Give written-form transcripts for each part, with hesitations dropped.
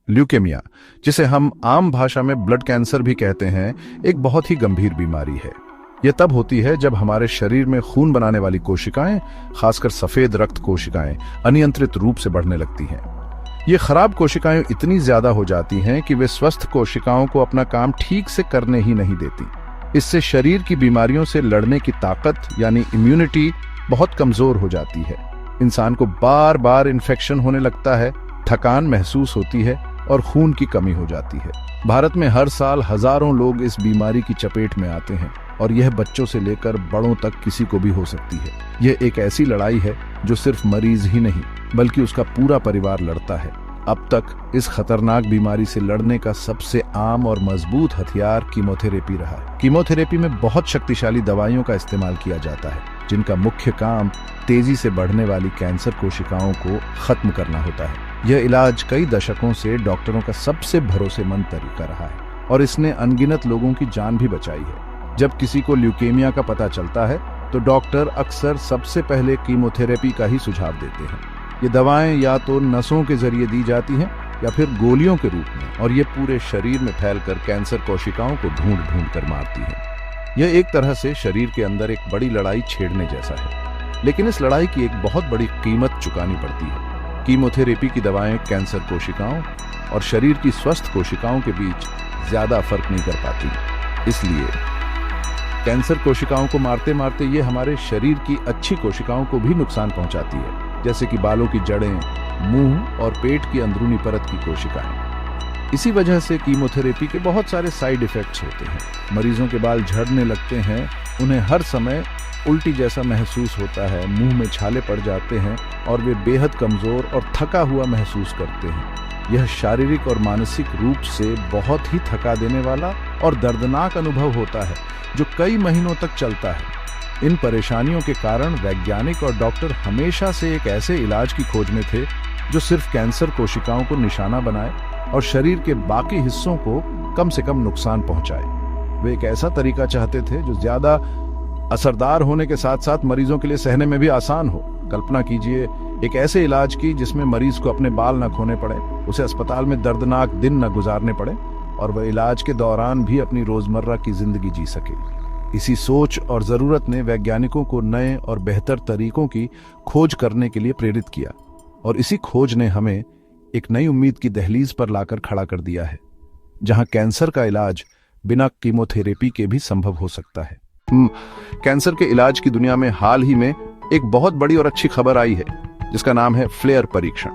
Leukaemia, जिसे हम आम भाषा में ब्लड कैंसर भी कहते हैं, एक बहुत ही गंभीर बीमारी है। यह तब होती है जब हमारे शरीर में खून बनाने वाली कोशिकाएं, खासकर सफेद रक्त कोशिकाएं, अनियंत्रित रूप से बढ़ने लगती हैं। ये खराब कोशिकाएं इतनी ज्यादा हो जाती हैं कि वे स्वस्थ कोशिकाओं को अपना काम ठीक से करने ही नहीं देती। इससे शरीर की बीमारियों से लड़ने की ताकत यानी इम्यूनिटी बहुत कमजोर हो जाती है। इंसान को बार बार इन्फेक्शन होने लगता है, थकान महसूस होती है और खून की कमी हो जाती है। भारत में हर साल हजारों लोग इस बीमारी की चपेट में आते हैं और यह बच्चों से लेकर बड़ों तक किसी को भी हो सकती है। यह एक ऐसी लड़ाई है जो सिर्फ मरीज ही नहीं बल्कि उसका पूरा परिवार लड़ता है। अब तक इस खतरनाक बीमारी से लड़ने का सबसे आम और मजबूत हथियार कीमोथेरेपी रहा है। कीमोथेरेपी में बहुत शक्तिशाली दवाइयों का इस्तेमाल किया जाता है, जिनका मुख्य काम तेजी से बढ़ने वाली कैंसर कोशिकाओं को खत्म करना होता है। यह इलाज कई दशकों से डॉक्टरों का सबसे भरोसेमंद तरीका रहा है और इसने अनगिनत लोगों की जान भी बचाई है। जब किसी को ल्यूकेमिया का पता चलता है तो डॉक्टर अक्सर सबसे पहले कीमोथेरेपी का ही सुझाव देते हैं। ये दवाएं या तो नसों के जरिए दी जाती हैं या फिर गोलियों के रूप में, और ये पूरे शरीर में फैलकर कैंसर कोशिकाओं को ढूंढ ढूंढ कर मारती हैं। यह एक तरह से शरीर के अंदर एक बड़ी लड़ाई छेड़ने जैसा है, लेकिन इस लड़ाई की एक बहुत बड़ी कीमत चुकानी पड़ती है। कीमोथेरेपी की दवाएं कैंसर कोशिकाओं और शरीर की स्वस्थ कोशिकाओं के बीच ज्यादा फर्क नहीं कर पाती। इसलिए कैंसर कोशिकाओं को मारते मारते ये हमारे शरीर की अच्छी कोशिकाओं को भी नुकसान पहुंचाती है, जैसे कि बालों की जड़ें, मुंह और पेट की अंदरूनी परत की कोशिकाएं। इसी वजह से कीमोथेरेपी के बहुत सारे साइड इफेक्ट्स होते हैं। मरीजों के बाल झड़ने लगते हैं, उन्हें हर समय उल्टी जैसा महसूस होता है, मुंह में छाले पड़ जाते हैं और वे बेहद कमजोर और थका हुआ महसूस करते हैं। यह शारीरिक और मानसिक रूप से बहुत ही थका देने वाला और दर्दनाक अनुभव होता है जो कई महीनों तक चलता है। इन परेशानियों के कारण वैज्ञानिक और डॉक्टर हमेशा से एक ऐसे इलाज की खोज में थे जो सिर्फ कैंसर कोशिकाओं को निशाना बनाए और शरीर के बाकी हिस्सों को कम से कम नुकसान पहुंचाए। वे एक ऐसा तरीका चाहते थे जो ज्यादा असरदार होने के साथ साथ मरीजों के लिए सहने में भी आसान हो। कल्पना कीजिए एक ऐसे इलाज की जिसमें मरीज को अपने बाल न खोने पड़े, उसे अस्पताल में दर्दनाक दिन न गुजारने पड़े और वह इलाज के दौरान भी अपनी रोजमर्रा की जिंदगी जी सके। इसी सोच और जरूरत ने वैज्ञानिकों को नए और बेहतर तरीकों की खोज करने के लिए प्रेरित किया, और इसी खोज ने हमें एक नई उम्मीद की दहलीज पर लाकर खड़ा कर दिया है, जहां कैंसर का इलाज बिना कीमोथेरेपी के भी संभव हो सकता है। कैंसर के इलाज की दुनिया में हाल ही में एक बहुत बड़ी और अच्छी खबर आई है, जिसका नाम है फ्लेयर परीक्षण।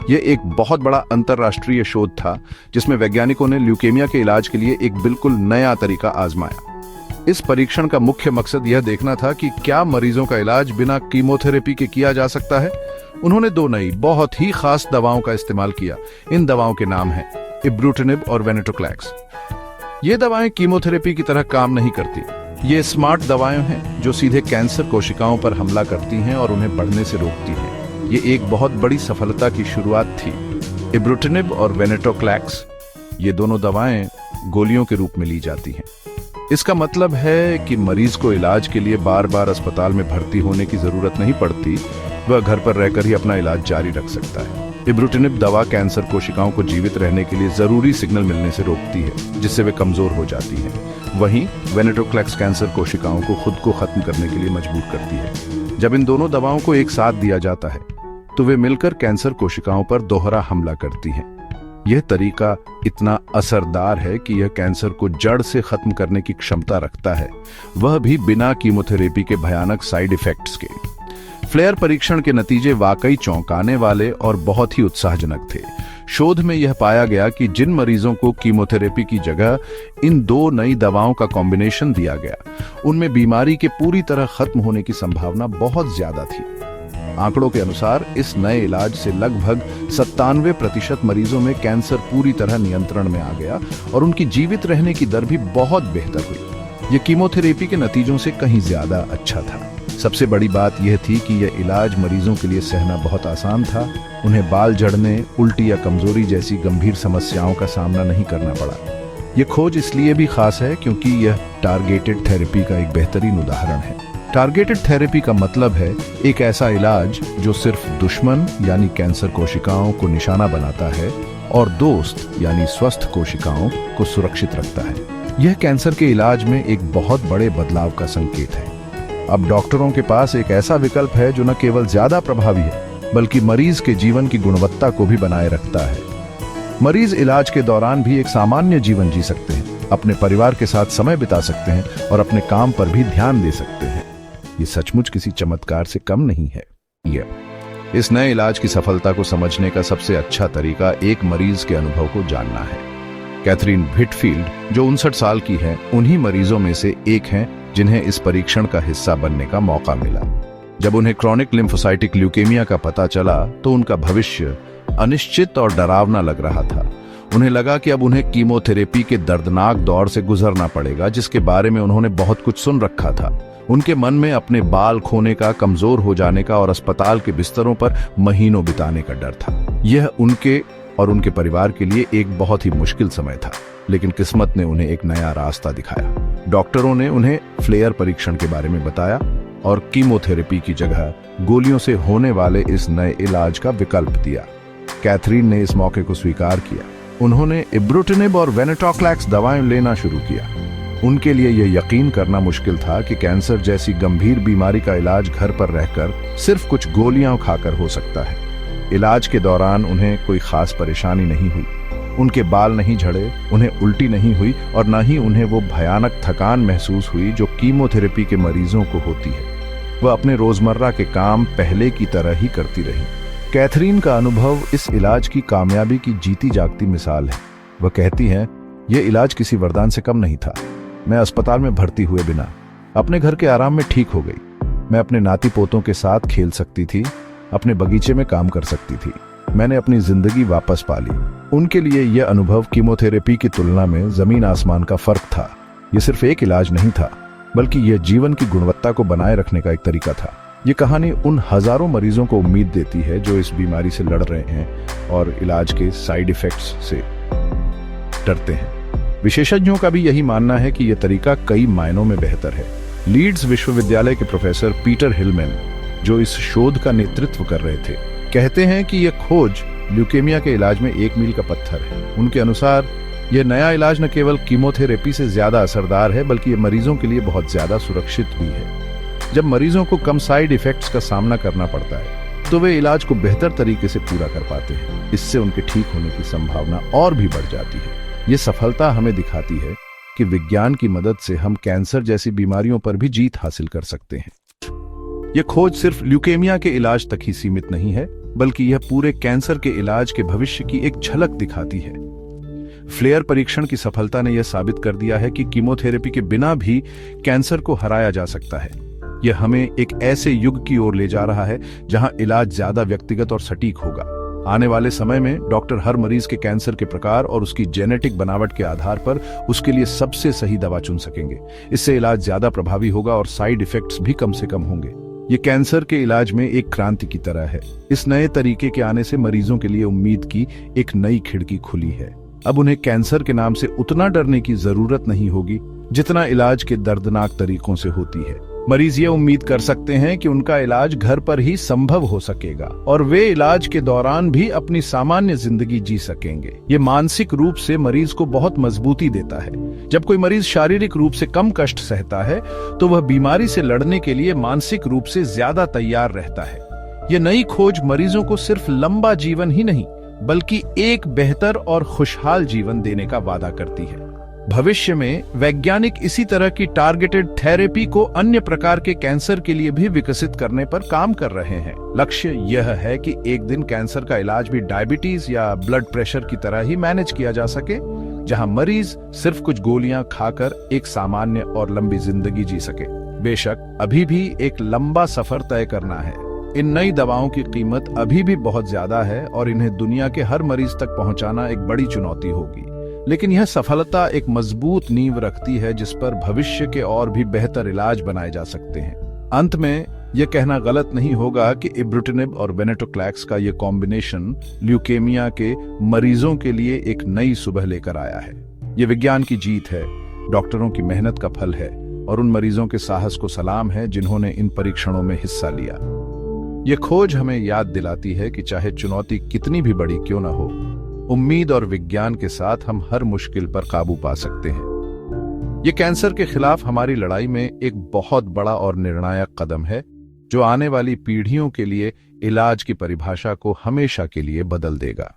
यह एक बहुत बड़ा अंतरराष्ट्रीय शोध था जिसमें वैज्ञानिकों ने ल्यूकेमिया के इलाज के लिए एक बिल्कुल नया तरीका आजमाया। इस परीक्षण का मुख्य मकसद यह देखना था कि क्या मरीजों का इलाज बिना कीमोथेरेपी के किया जा सकता है। उन्होंने दो नई बहुत ही खास दवाओं का इस्तेमाल किया। इन दवाओं के नाम हैं इब्रूटिनिब और वेनेटोक्लैक्स। ये दवाएं कीमोथेरेपी की तरह काम नहीं करती। ये स्मार्ट दवाएं हैं जो सीधे कैंसर कोशिकाओं पर हमला करती हैं और उन्हें बढ़ने से रोकती हैं। ये एक बहुत बड़ी सफलता की शुरुआत थी। इब्रूटिनिब और वेनेटोक्लैक्स, ये दोनों दवाएं गोलियों के रूप में ली जाती हैं। इसका मतलब है कि मरीज को इलाज के लिए बार बार अस्पताल में भर्ती होने की जरूरत नहीं पड़ती, वह घर पर रहकर ही अपना इलाज जारी रख सकता है। इब्रूटिनिब दवा कैंसर कोशिकाओं को जीवित रहने के लिए जरूरी सिग्नल मिलने से रोकती है, जिससे वे कमजोर हो जाती हैं। वहीं वेनेटोक्लैक्स कैंसर कोशिकाओं को खुद को खत्म करने के लिए मजबूर करती है। जब इन दोनों दवाओं को एक साथ दिया जाता है तो वे मिलकर कैंसर कोशिकाओं पर दोहरा हमला करती हैं। यह तरीका इतना असरदार है कि यह कैंसर को जड़ से खत्म करने की क्षमता रखता है, वह भी बिना कीमोथेरेपी के भयानक साइड इफेक्ट्स के। फ्लेयर परीक्षण के नतीजे वाकई चौंकाने वाले और बहुत ही उत्साहजनक थे। शोध में यह पाया गया कि जिन मरीजों को कीमोथेरेपी की जगह इन दो नई दवाओं का कॉम्बिनेशन दिया गया, उनमें बीमारी के पूरी तरह खत्म होने की संभावना बहुत ज्यादा थी। आंकड़ों के अनुसार इस नए इलाज से लगभग 97% मरीजों में कैंसर पूरी तरह नियंत्रण में आ गया और उनकी जीवित रहने की दर भी बहुत बेहतर हुई। यह कीमोथेरेपी के नतीजों से कहीं ज्यादा अच्छा था। सबसे बड़ी बात यह थी कि यह इलाज मरीजों के लिए सहना बहुत आसान था। उन्हें बाल झड़ने, उल्टी या कमजोरी जैसी गंभीर समस्याओं का सामना नहीं करना पड़ा। यह खोज इसलिए भी खास है क्योंकि यह टारगेटेड थेरेपी का एक बेहतरीन उदाहरण है। टारगेटेड थेरेपी का मतलब है एक ऐसा इलाज जो सिर्फ दुश्मन यानी कैंसर कोशिकाओं को निशाना बनाता है और दोस्त यानी स्वस्थ कोशिकाओं को सुरक्षित रखता है। यह कैंसर के इलाज में एक बहुत बड़े बदलाव का संकेत है। अब डॉक्टरों के पास एक ऐसा विकल्प है जो न केवल ज्यादा प्रभावी है बल्कि मरीज के जीवन की गुणवत्ता को भी बनाए रखता है। मरीज इलाज के दौरान भी एक सामान्य जीवन जी सकते हैं, अपने परिवार के साथ समय बिता सकते हैं और अपने काम पर भी ध्यान दे सकते हैं। ये सचमुच किसी चमत्कार से कम नहीं है। इस नए इलाज की सफलता को समझने का सबसे अच्छा तरीका एक मरीज के अनुभव को जानना है। कैथरीन व्हिटफील्ड, जो 59 साल की हैं, उन्हीं मरीजों में से एक हैं जिन्हें इस परीक्षण का हिस्सा बनने का मौका मिला। जब उन्हें क्रॉनिक लिम्फोसाइटिक ल्यूकेमिया का पता चला तो उनका भविष्य अनिश्चित और डरावना लग रहा था। उन्हें लगा कि अब उन्हें कीमोथेरेपी के दर्दनाक दौर से गुजरना पड़ेगा, जिसके बारे में उन्होंने बहुत कुछ सुन रखा था। उनके मन में अपने बाल खोने का, कमजोर हो जाने का और अस्पताल के बिस्तरों पर महीनों बिताने का डर था। यह उनके और उनके परिवार के लिए एक बहुत ही मुश्किल समय था, लेकिन किस्मत ने उन्हें एक नया रास्ता दिखाया। डॉक्टरों ने उन्हें फ्लेयर परीक्षण के बारे में बताया और कीमोथेरेपी की जगह गोलियों से होने वाले इस नए इलाज का विकल्प दिया। कैथरीन ने इस मौके को स्वीकार किया। उन्होंने इब्रुटिनिब और वेनेटोक्लैक्स दवाएं लेना शुरू किया। उनके लिए यह यकीन करना मुश्किल था कि कैंसर जैसी गंभीर बीमारी का इलाज घर पर रहकर सिर्फ कुछ गोलियां खाकर हो सकता है। इलाज के दौरान उन्हें कोई खास परेशानी नहीं हुई। उनके बाल नहीं झड़े, उन्हें उल्टी नहीं हुई और न ही उन्हें वो भयानक थकान महसूस हुई जो कीमोथेरेपी के मरीजों को होती है। वह अपने रोजमर्रा के काम पहले की तरह ही करती रही। कैथरीन का अनुभव इस इलाज की कामयाबी की जीती जागती मिसाल है। वह कहती हैं, यह इलाज किसी वरदान से कम नहीं था। मैं अस्पताल में भर्ती हुए बिना अपने घर के आराम में ठीक हो गई। मैं अपने नाती पोतों के साथ खेल सकती थी, अपने बगीचे में काम कर सकती थी। मैंने अपनी जिंदगी वापस पा ली। उनके लिए यह अनुभव कीमोथेरेपी की तुलना में जमीन आसमान का फर्क था। यह सिर्फ एक इलाज नहीं था, बल्कि यह जीवन की गुणवत्ता को बनाए रखने का एक तरीका था। ये कहानी उन हजारों मरीजों को उम्मीद देती है जो इस बीमारी से लड़ रहे हैं और इलाज के साइड इफेक्ट्स से डरते हैं। विशेषज्ञों का भी यही मानना है कि यह तरीका कई मायनों में बेहतर है। लीड्स विश्वविद्यालय के प्रोफेसर पीटर हिलमैन, जो इस शोध का नेतृत्व कर रहे थे, कहते हैं कि यह खोज ल्यूकेमिया के इलाज में एक मील का पत्थर है। उनके अनुसार यह नया इलाज न केवल कीमोथेरेपी से ज्यादा असरदार है, बल्कि यह मरीजों के लिए बहुत ज्यादा सुरक्षित भी है। जब मरीजों को कम साइड इफेक्ट्स का सामना करना पड़ता है तो वे इलाज को बेहतर तरीके से पूरा कर पाते हैं। इससे उनके ठीक होने की संभावना और भी बढ़ जाती है। ये सफलता हमें दिखाती है कि विज्ञान की मदद से हम कैंसर जैसी बीमारियों पर भी जीत हासिल कर सकते हैं। यह खोज सिर्फ ल्यूकेमिया के इलाज तक ही सीमित नहीं है, बल्कि यह पूरे कैंसर के इलाज के भविष्य की एक झलक दिखाती है। फ्लेयर परीक्षण की सफलता ने यह साबित कर दिया है कि कीमोथेरेपी के बिना भी कैंसर को हराया जा सकता है। यह हमें एक ऐसे युग की ओर ले जा रहा है जहां इलाज ज्यादा व्यक्तिगत और सटीक होगा। आने वाले समय में डॉक्टर हर मरीज के कैंसर के प्रकार और उसकी जेनेटिक बनावट के आधार पर उसके लिए सबसे सही दवा चुन सकेंगे। इससे इलाज ज्यादा प्रभावी होगा और साइड इफेक्ट्स भी कम से कम होंगे। ये कैंसर के इलाज में एक क्रांति की तरह है। इस नए तरीके के आने से मरीजों के लिए उम्मीद की एक नई खिड़की खुली है। अब उन्हें कैंसर के नाम से उतना डरने की जरूरत नहीं होगी जितना इलाज के दर्दनाक तरीकों से होती है। मरीज ये उम्मीद कर सकते हैं कि उनका इलाज घर पर ही संभव हो सकेगा और वे इलाज के दौरान भी अपनी सामान्य जिंदगी जी सकेंगे। ये मानसिक रूप से मरीज को बहुत मजबूती देता है। जब कोई मरीज शारीरिक रूप से कम कष्ट सहता है तो वह बीमारी से लड़ने के लिए मानसिक रूप से ज्यादा तैयार रहता है। ये नई खोज मरीजों को सिर्फ लंबा जीवन ही नहीं बल्कि एक बेहतर और खुशहाल जीवन देने का वादा करती है। भविष्य में वैज्ञानिक इसी तरह की टारगेटेड थेरेपी को अन्य प्रकार के कैंसर के लिए भी विकसित करने पर काम कर रहे हैं। लक्ष्य यह है कि एक दिन कैंसर का इलाज भी डायबिटीज या ब्लड प्रेशर की तरह ही मैनेज किया जा सके, जहां मरीज सिर्फ कुछ गोलियां खाकर एक सामान्य और लंबी जिंदगी जी सके। बेशक अभी भी एक लंबा सफर तय करना है। इन नई दवाओं की कीमत अभी भी बहुत ज्यादा है और इन्हें दुनिया के हर मरीज तक पहुंचाना एक बड़ी चुनौती होगी। लेकिन यह सफलता एक मजबूत नींव रखती है जिस पर भविष्य के और भी बेहतर इलाज बनाए जा सकते हैं। अंत में यह कहना गलत नहीं होगा कि इब्रुटिनिब और वेनेटोक्लैक्स का यह कॉम्बिनेशन ल्यूकेमिया के मरीजों के लिए एक नई सुबह लेकर आया है। यह विज्ञान की जीत है, डॉक्टरों की मेहनत का फल है और उन मरीजों के साहस को सलाम है जिन्होंने इन परीक्षणों में हिस्सा लिया। यह खोज हमें याद दिलाती है कि चाहे चुनौती कितनी भी बड़ी क्यों न हो, उम्मीद और विज्ञान के साथ हम हर मुश्किल पर काबू पा सकते हैं। ये कैंसर के खिलाफ हमारी लड़ाई में एक बहुत बड़ा और निर्णायक कदम है, जो आने वाली पीढ़ियों के लिए इलाज की परिभाषा को हमेशा के लिए बदल देगा।